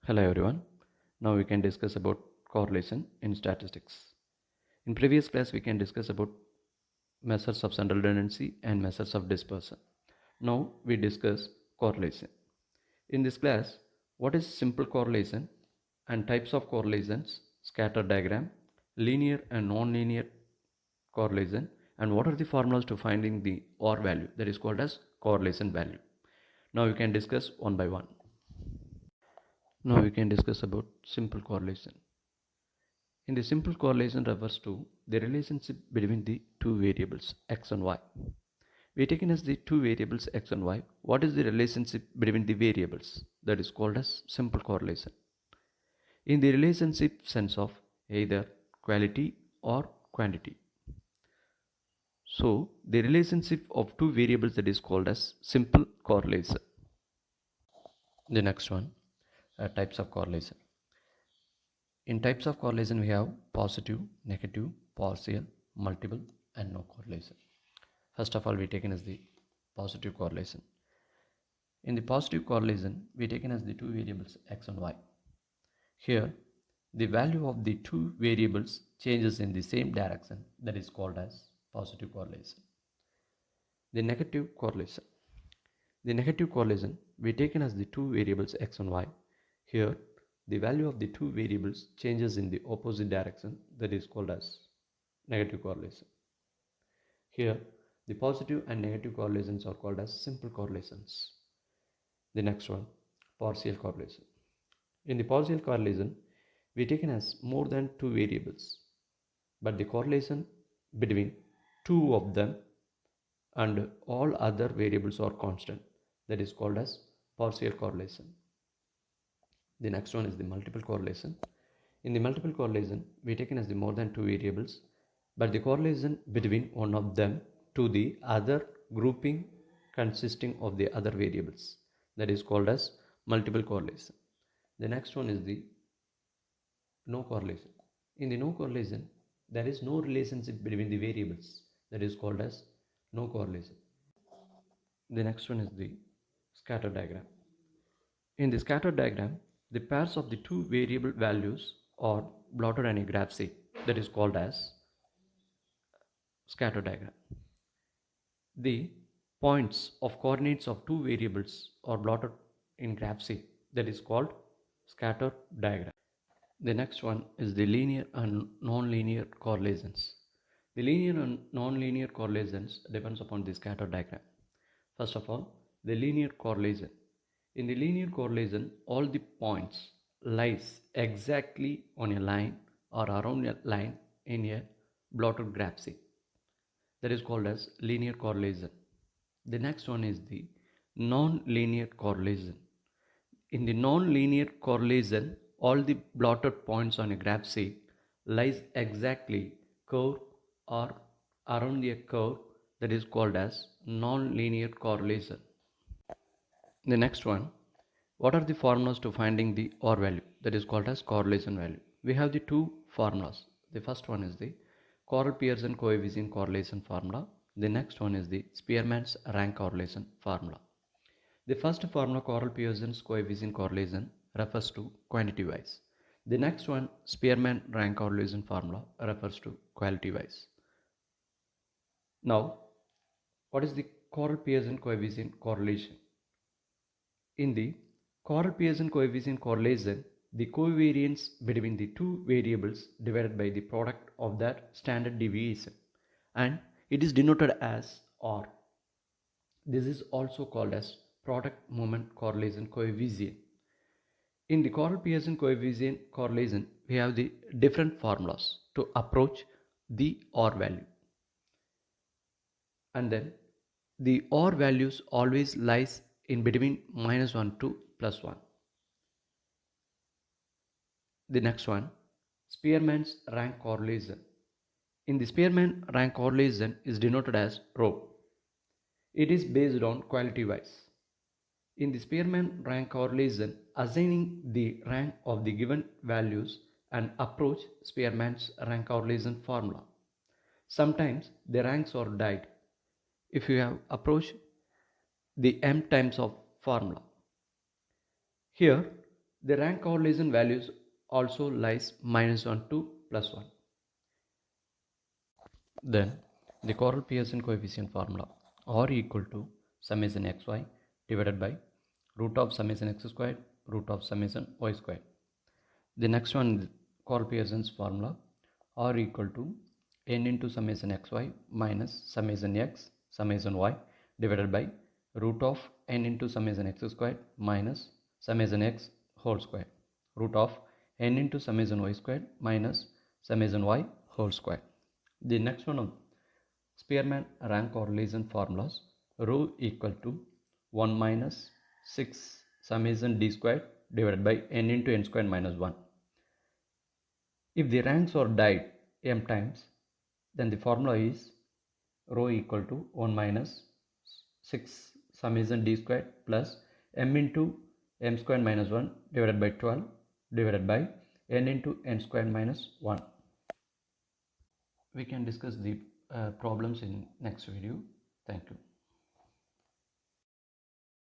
Hello everyone. Now we can discuss about correlation in statistics. In previous class we can discuss about measures of central tendency and measures of dispersion. Now we discuss correlation. In this class, what is simple correlation and types of correlations, scatter diagram, linear and non-linear correlation, and what are the formulas to finding the R value that is called as correlation value. Now we can discuss one by one. Now we can discuss about simple correlation. In the simple correlation refers to the relationship between the two variables x and y. We taken as the two variables x and y. What is the relationship between the variables? That is called as simple correlation. In the relationship sense of either quality or quantity. So the relationship of two variables that is called as simple correlation. The next one, types of correlation. In types of correlation, we have positive, negative, partial, multiple, and no correlation. First of all, we taken as the positive correlation. In the positive correlation, we taken as the two variables x and y. Here, the value of the two variables changes in the same direction. That is called as positive correlation. The negative correlation. The negative correlation, we taken as the two variables x and y. Here, the value of the two variables changes in the opposite direction. That is called as negative correlation. Here, the positive and negative correlations are called as simple correlations. The next one, partial correlation. In the partial correlation, we taken as more than two variables, but the correlation between two of them and all other variables are constant. That is called as partial correlation. The next one is the multiple correlation. In the multiple correlation, we taken as the more than two variables, but the correlation between one of them to the other grouping consisting of the other variables. That is called as multiple correlation. The next one is the no correlation. In the no correlation, there is no relationship between the variables. That is called as no correlation. The next one is the scatter diagram. In the scatter diagram, the pairs of the two variable values are plotted on a graph sheet. That is called as scatter diagram. The points of coordinates of two variables are plotted in graph sheet. That is called scatter diagram. The next one is the linear and non-linear correlations. The linear and non-linear correlations depends upon the scatter diagram. First of all, the linear correlation. In the linear correlation, all the points lies exactly on a line or around a line in a plotted graph sheet. That is called as linear correlation. The next one is the non-linear correlation. In the non-linear correlation, all the plotted points on a graph sheet lies exactly curve or around a curve. That is called as non-linear correlation. The next one, what are the formulas to finding the R value? That is called as correlation value. We have the two formulas. The first one is the Correl-Pearson coefficient correlation formula. The next one is the Spearman's rank correlation formula. The first formula, Correl-Pearson's coefficient correlation, refers to quantity wise. The next one, Spearman rank correlation formula, refers to quality wise. Now, what is the Correl-Pearson coefficient correlation? In the Correl-Pearson coefficient correlation, the covariance between the two variables divided by the product of their standard deviation, and it is denoted as R. This is also called as product moment correlation coefficient. In the Correl-Pearson coefficient correlation, we have the different formulas to approach the R value. And then the R values always lies in between -1 to +1. The next one, Spearman's rank correlation. In the Spearman rank correlation is denoted as rho. It is based on quality wise. In the Spearman rank correlation, assigning the rank of the given values and approach Spearman's rank correlation formula. Sometimes the ranks are died if you have approached the m times of formula. Here, The rank correlation values also lies -1 to +1. Then the Correl Pearson coefficient formula R equal to summation xy divided by root of summation x squared root of summation y squared. The next one is Correl Pearson's formula R equal to n into summation xy minus summation x summation y divided by root of n into summation x squared minus summation x whole square root of n into summation y squared minus summation y whole square. The next one of Spearman rank correlation formulas rho equal to 1 minus 6 summation d squared divided by n into n squared minus 1. If the ranks are died m times, then the formula is rho equal to 1 minus 6 summation d squared plus m into m squared minus 1 divided by 12 divided by n into n squared minus 1. We can discuss the problems in next video. Thank you.